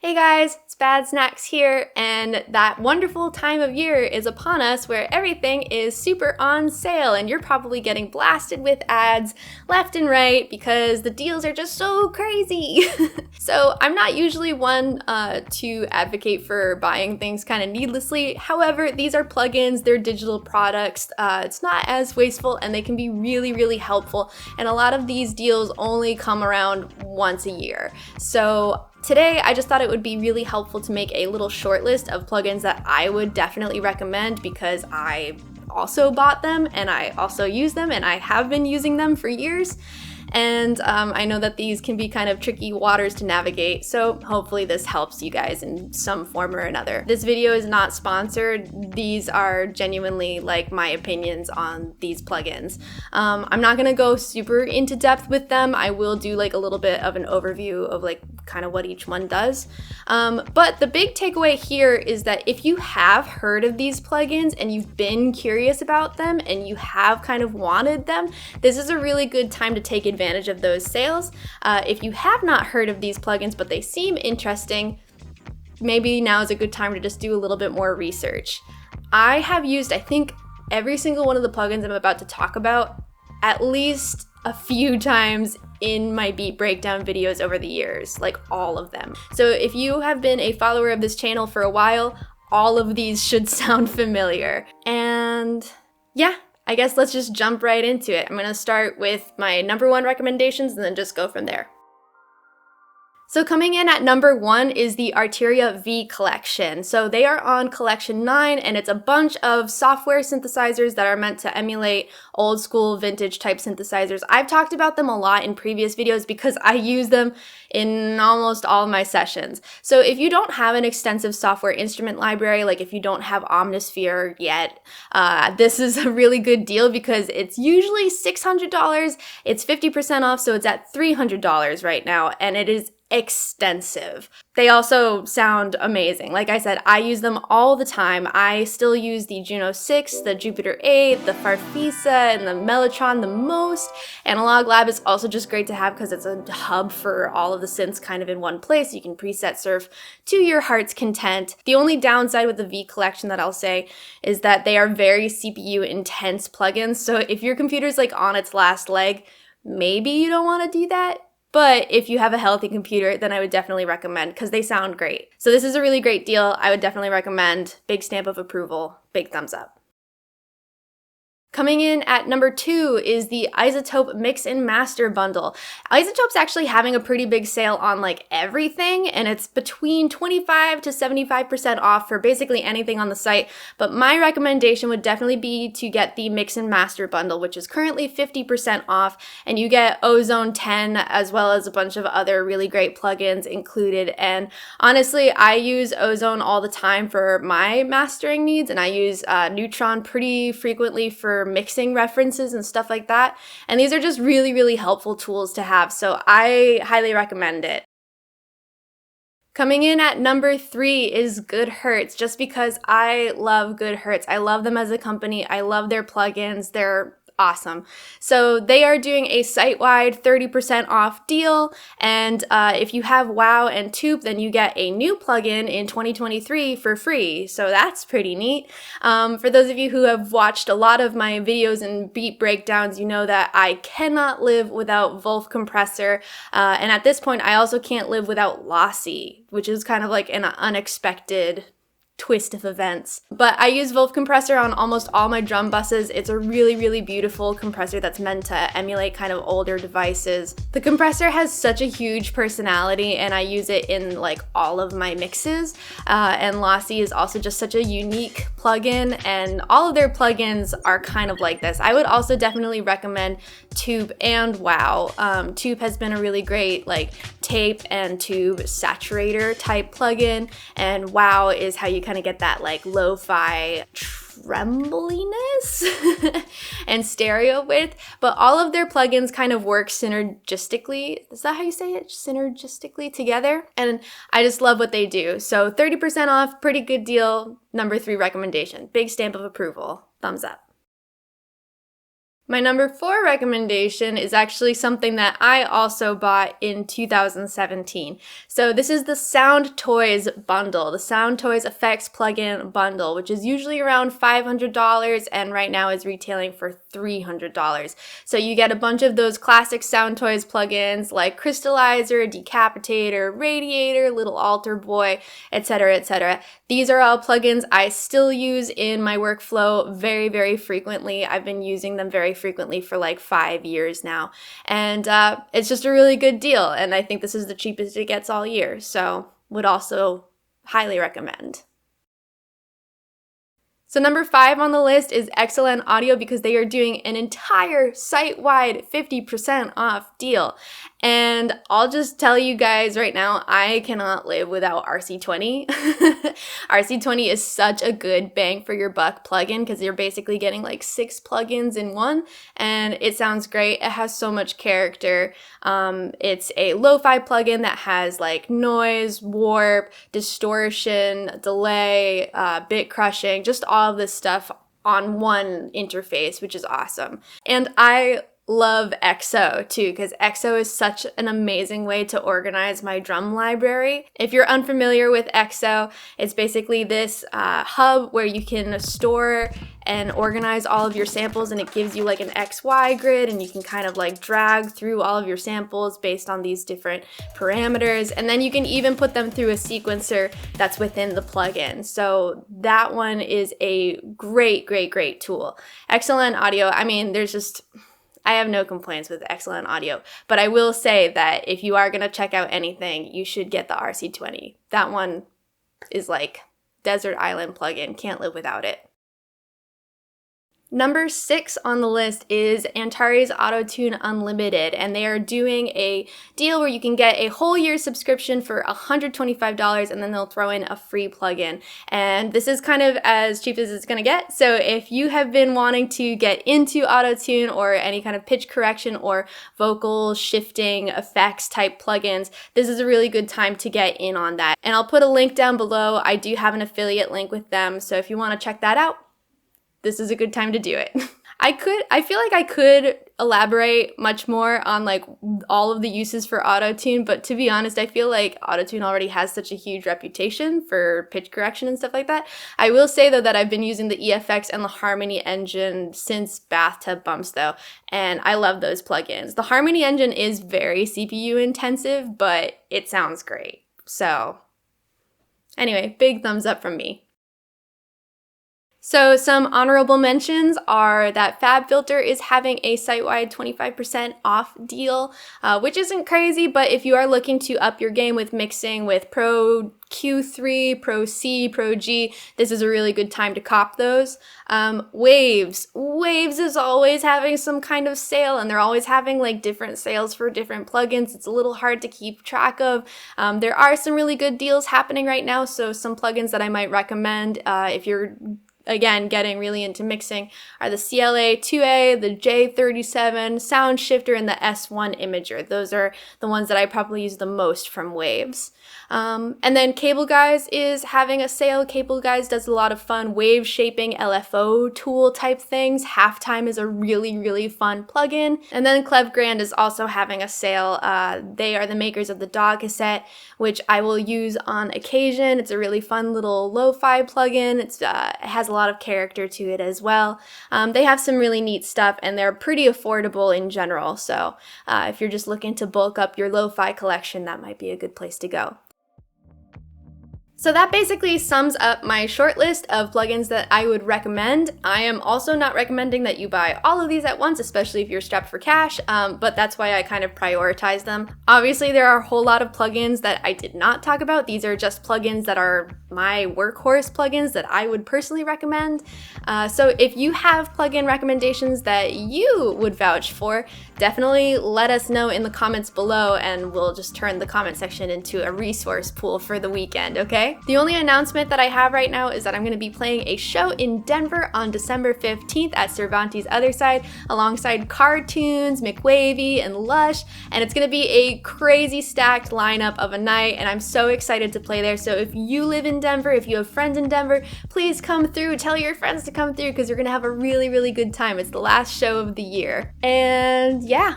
Hey guys, it's Bad Snacks here, and that wonderful time of year is upon us where everything is super on sale and you're probably getting blasted with ads left and right because the deals are just so crazy. So I'm not usually one to advocate for buying things kind of needlessly. However, these are plugins, they're digital products. It's not as wasteful and they can be really, really helpful. And a lot of these deals only come around once a year. So today, I just thought it would be really helpful to make a little short list of plugins that I would definitely recommend because I also bought them and I also use them and I have been using them for years. And I know that these can be kind of tricky waters to navigate, so hopefully this helps you guys in some form or another. This video is not sponsored. These are genuinely like my opinions on these plugins. I'm not gonna go super into depth with them. I will do like a little bit of an overview of like kind of what each one does. But the big takeaway here is that if you have heard of these plugins and you've been curious about them and you have kind of wanted them, this is a really good time to take advantage of those sales. If you have not heard of these plugins but they seem interesting, maybe now is a good time to just do a little bit more research. I have used, I think, every single one of the plugins I'm about to talk about at least a few times in my beat breakdown videos over the years, like all of them. So if you have been a follower of this channel for a while, all of these should sound familiar. And yeah, I guess let's just jump right into it. I'm gonna start with my number one recommendations and then just go from there. So coming in at number one is the Arturia V Collection. So they are on Collection 9 and it's a bunch of software synthesizers that are meant to emulate old school vintage type synthesizers. I've talked about them a lot in previous videos because I use them in almost all of my sessions. So if you don't have an extensive software instrument library, like if you don't have Omnisphere yet, this is a really good deal because it's usually $600. It's 50% off, so it's at $300 right now, and it is extensive. They also sound amazing. Like I said, I use them all the time. I still use the Juno 6, the Jupiter 8, the Farfisa, and the Mellotron the most. Analog Lab is also just great to have because it's a hub for all of the synths kind of in one place. You can preset surf to your heart's content. The only downside with the V Collection that I'll say is that they are very CPU intense plugins. So if your computer's like on its last leg, maybe you don't want to do that. But if you have a healthy computer, then I would definitely recommend because they sound great. So this is a really great deal. I would definitely recommend. Big stamp of approval, big thumbs up. Coming in at number 2 is the Izotope Mix and Master Bundle. Izotope's actually having a pretty big sale on like everything, and it's between 25 to 75% off for basically anything on the site. But my recommendation would definitely be to get the Mix and Master Bundle, which is currently 50% off, and you get Ozone 10 as well as a bunch of other really great plugins included. And honestly, I use Ozone all the time for my mastering needs, and I use Neutron pretty frequently for mixing references and stuff like that. And these are just really, really helpful tools to have. So I highly recommend it. Coming in at number 3 is Goodhertz, just because I love Goodhertz. I love them as a company. I love their plugins. They're awesome. So they are doing a site-wide 30% off deal, and if you have WoW and Tube, then you get a new plugin in 2023 for free. So that's pretty neat. For those of you who have watched a lot of my videos and beat breakdowns, you know that I cannot live without Wolf Compressor, and at this point, I also can't live without Lossy, which is kind of like an unexpected twist of events. But I use Wolf Compressor on almost all my drum buses. It's a really, really beautiful compressor that's meant to emulate kind of older devices. The compressor has such a huge personality and I use it in like all of my mixes. And Lossy is also just such a unique plugin, and all of their plugins are kind of like this. I would also definitely recommend Tube and WoW. Tube has been a really great like tape and tube saturator type plugin, and WoW is how you kind of get that like lo-fi trembliness and stereo width, but all of their plugins kind of work synergistically. Is that how you say it? Synergistically together. And I just love what they do. So 30% off, pretty good deal. Number 3 recommendation. Big stamp of approval. Thumbs up. My number 4 recommendation is actually something that I also bought in 2017. So this is the Soundtoys bundle, the Soundtoys Effects plugin bundle, which is usually around $500 and right now is retailing for $300. So you get a bunch of those classic Soundtoys plugins like Crystallizer, Decapitator, Radiator, Little Altar Boy, etc., etc. These are all plugins I still use in my workflow very, very frequently. I've been using them very frequently for like 5 years now, and it's just a really good deal, and I think this is the cheapest it gets all year, so would also highly recommend. So number 5 on the list is XLN Audio, because they are doing an entire site-wide 50% off deal. And I'll just tell you guys right now, I cannot live without RC20. RC20 is such a good bang for your buck plugin, because you're basically getting like 6 plugins in one, and it sounds great. It has so much character. It's a lo-fi plugin that has like noise, warp, distortion, delay, bit crushing, just all of this stuff on one interface, which is awesome. And I love XO too, because XO is such an amazing way to organize my drum library. If you're unfamiliar with XO, it's basically this hub where you can store and organize all of your samples, and it gives you like an XY grid, and you can kind of like drag through all of your samples based on these different parameters, and then you can even put them through a sequencer that's within the plugin. So that one is a great, great, great tool. XLN Audio, I mean, I have no complaints with XLN Audio, but I will say that if you are going to check out anything, you should get the RC20. That one is like desert island plugin, can't live without it. Number 6 on the list is Antares Auto-Tune Unlimited, and they are doing a deal where you can get a whole year subscription for $125, and then they'll throw in a free plugin. And this is kind of as cheap as it's going to get. So if you have been wanting to get into auto-tune or any kind of pitch correction or vocal shifting effects type plugins, this is a really good time to get in on that. And I'll put a link down below. I do have an affiliate link with them, so if you want to check that out, this is a good time to do it. I feel like I could elaborate much more on like all of the uses for autotune, but to be honest, I feel like autotune already has such a huge reputation for pitch correction and stuff like that. I will say though that I've been using the EFX and the Harmony engine since Bathtub Bumps though, and I love those plugins. The Harmony engine is very CPU intensive, but it sounds great. So anyway, big thumbs up from me. So some honorable mentions are that Fabfilter is having a site-wide 25% off deal, which isn't crazy, but if you are looking to up your game with mixing with Pro Q3, Pro C, Pro G, this is a really good time to cop those. Waves is always having some kind of sale, and they're always having like different sales for different plugins. It's a little hard to keep track of. There are some really good deals happening right now, so some plugins that I might recommend if you're again, getting really into mixing are the CLA-2A, the J37, Sound Shifter, and the S1 Imager. Those are the ones that I probably use the most from Waves. And then Cableguys is having a sale. Cableguys does a lot of fun wave shaping LFO tool type things. Halftime is a really, really fun plugin. And then Klevgrand is also having a sale. They are the makers of the DAW cassette, which I will use on occasion. It's a really fun little lo-fi plugin. It has a lot of character to it as well. They have some really neat stuff, and they're pretty affordable in general. So if you're just looking to bulk up your lo-fi collection, that might be a good place to go. So that basically sums up my short list of plugins that I would recommend. I am also not recommending that you buy all of these at once, especially if you're strapped for cash, but that's why I kind of prioritize them. Obviously, there are a whole lot of plugins that I did not talk about. These are just plugins that are my workhorse plugins that I would personally recommend. So if you have plugin recommendations that you would vouch for, definitely let us know in the comments below, and we'll just turn the comment section into a resource pool for the weekend, okay? okay? The only announcement that I have right now is that I'm going to be playing a show in Denver on December 15th at Cervante's Other Side alongside Cartoons, McWavy, and Lush, and it's going to be a crazy stacked lineup of a night, and I'm so excited to play there. So if you live in Denver, if you have friends in Denver, please come through. Tell your friends to come through because you're going to have a really, really good time. It's the last show of the year. And yeah.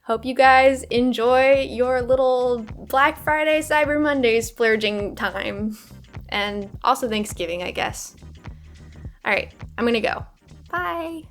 Hope you guys enjoy your little Black Friday, Cyber Monday splurging time. And also Thanksgiving, I guess. All right, I'm gonna go. Bye.